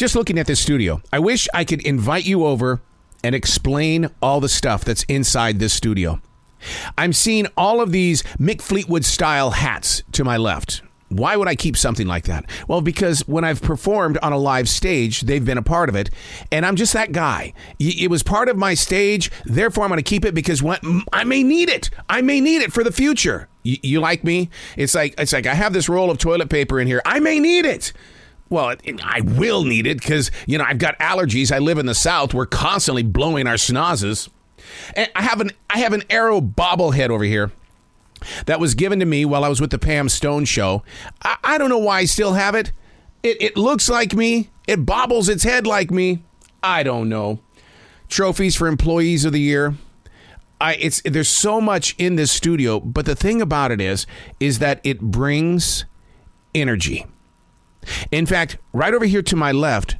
Just looking at this studio, I wish I could invite you over and explain all the stuff that's inside this studio. I'm seeing all of these Mick Fleetwood style hats to my left. Why would I keep something like that? Well, because when I've performed on a live stage, they've been a part of it, and I'm just that guy. It was part of my stage, therefore I'm going to keep it because I may need it. I may need it for the future. You like me? It's like I have this roll of toilet paper in here. I may need it. Well, I will need it because, I've got allergies. I live in the South. We're constantly blowing our snozzes. And I have an Arrow bobblehead over here that was given to me while I was with the Pam Stone show. I don't know why I still have it. It looks like me. It bobbles its head like me. I don't know. Trophies for Employees of the Year. There's so much in this studio, but the thing about it is that it brings energy. In fact, right over here to my left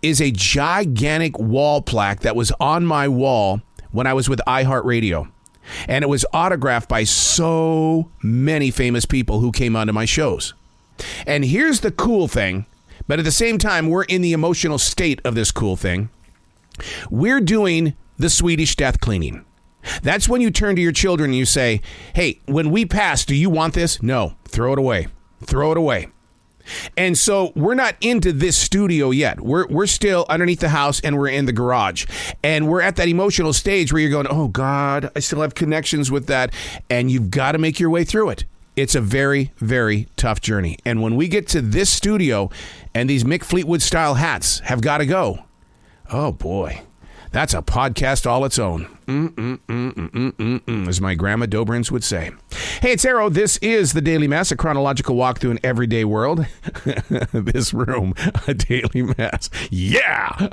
is a gigantic wall plaque that was on my wall when I was with iHeartRadio. And it was autographed by so many famous people who came onto my shows. And here's the cool thing, but at the same time, we're in the emotional state of this cool thing. We're doing the Swedish death cleaning. That's when you turn to your children and you say, hey, when we pass, do you want this? No, throw it away. Throw it away. And so we're not into this studio yet. We're still underneath the house and we're in the garage. And we're at that emotional stage where you're going, oh, God, I still have connections with that. And you've got to make your way through it. It's a very, very tough journey. And when we get to this studio and these Mick Fleetwood style hats have got to go, oh, boy, that's a podcast all its own. As my grandma Dobrins would say. Hey, it's Arrow. This is The Daily Mess, a chronological walk through an everyday world. This room, a daily mess. Yeah!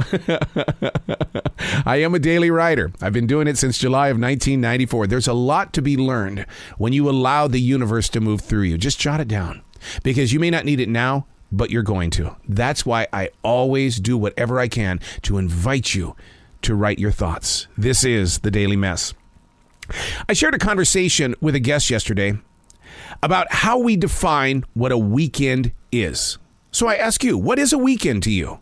I am a daily writer. I've been doing it since July of 1994. There's a lot to be learned when you allow the universe to move through you. Just jot it down, because you may not need it now, but you're going to. That's why I always do whatever I can to invite you to write your thoughts. This is The Daily Mess. I shared a conversation with a guest yesterday about how we define what a weekend is. So I ask you, what is a weekend to you?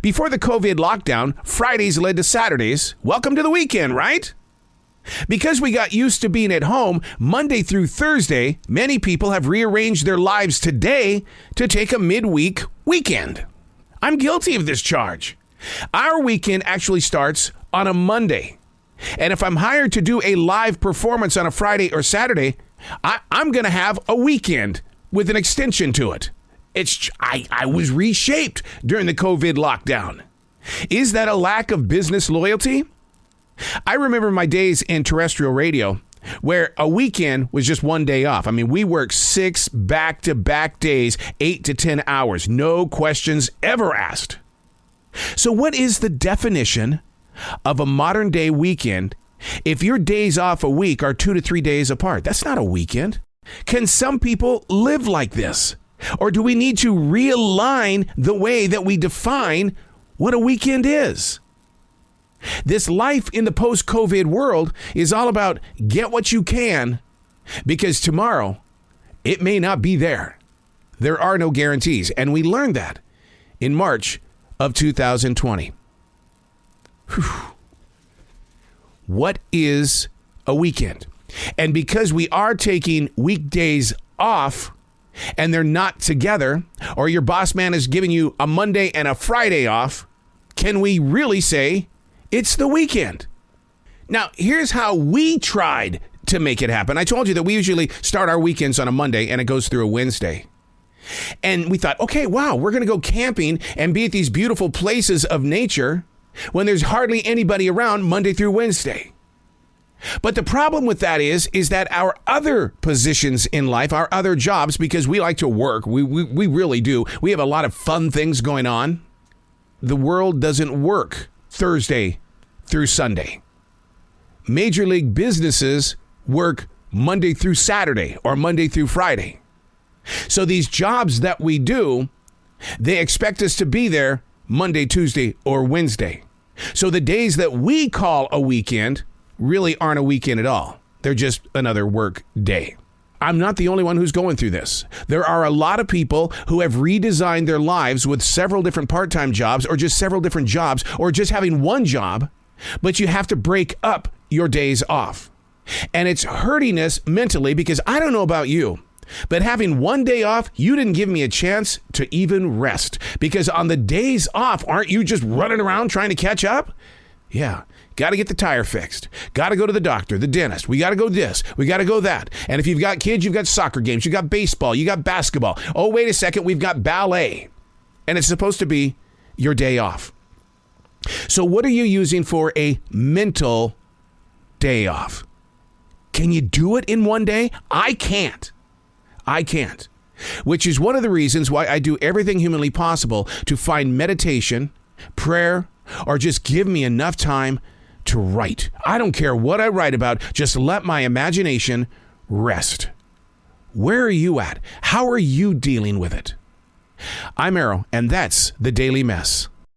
Before the COVID lockdown, Fridays led to Saturdays. Welcome to the weekend, right? Because we got used to being at home Monday through Thursday, many people have rearranged their lives today to take a midweek weekend. I'm guilty of this charge. Our weekend actually starts on a Monday. And if I'm hired to do a live performance on a Friday or Saturday, I'm going to have a weekend with an extension to it. I was reshaped during the COVID lockdown. Is that a lack of business loyalty? I remember my days in terrestrial radio where a weekend was just one day off. I mean, we worked 6 back-to-back days, 8 to 10 hours, no questions ever asked. So what is the definition of a modern day weekend if your days off a week are 2 to 3 days apart? That's not a weekend. Can some people live like this? Or do we need to realign the way that we define what a weekend is? This life in the post-COVID world is all about get what you can, because tomorrow it may not be there. There are no guarantees. And we learned that in March of 2020. Whew. What is a weekend? And because we are taking weekdays off and they're not together, or your boss man is giving you a Monday and a Friday off, can we really say it's the weekend? Now, here's how we tried to make it happen. I told you that we usually start our weekends on a Monday and it goes through a Wednesday. And we thought, okay, wow, we're going to go camping and be at these beautiful places of nature when there's hardly anybody around Monday through Wednesday. But the problem with that is that our other positions in life, our other jobs, because we like to work, we really do. We have a lot of fun things going on. The world doesn't work Thursday through Sunday. Major league businesses work Monday through Saturday or Monday through Friday. So these jobs that we do, they expect us to be there Monday, Tuesday, or Wednesday. So the days that we call a weekend really aren't a weekend at all. They're just another work day. I'm not the only one who's going through this. There are a lot of people who have redesigned their lives with several different part-time jobs or just several different jobs or just having one job, but you have to break up your days off. And it's hurting us mentally because I don't know about you, but having one day off, you didn't give me a chance to even rest. Because on the days off, aren't you just running around trying to catch up? Yeah. Got to get the tire fixed. Got to go to the doctor, the dentist. We got to go this. We got to go that. And if you've got kids, you've got soccer games. You got baseball. You got basketball. Oh, wait a second. We've got ballet. And it's supposed to be your day off. So what are you using for a mental day off? Can you do it in one day? I can't. Which is one of the reasons why I do everything humanly possible to find meditation, prayer, or just give me enough time to write. I don't care what I write about. Just let my imagination rest. Where are you at? How are you dealing with it? I'm Arrow, and that's The Daily Mess.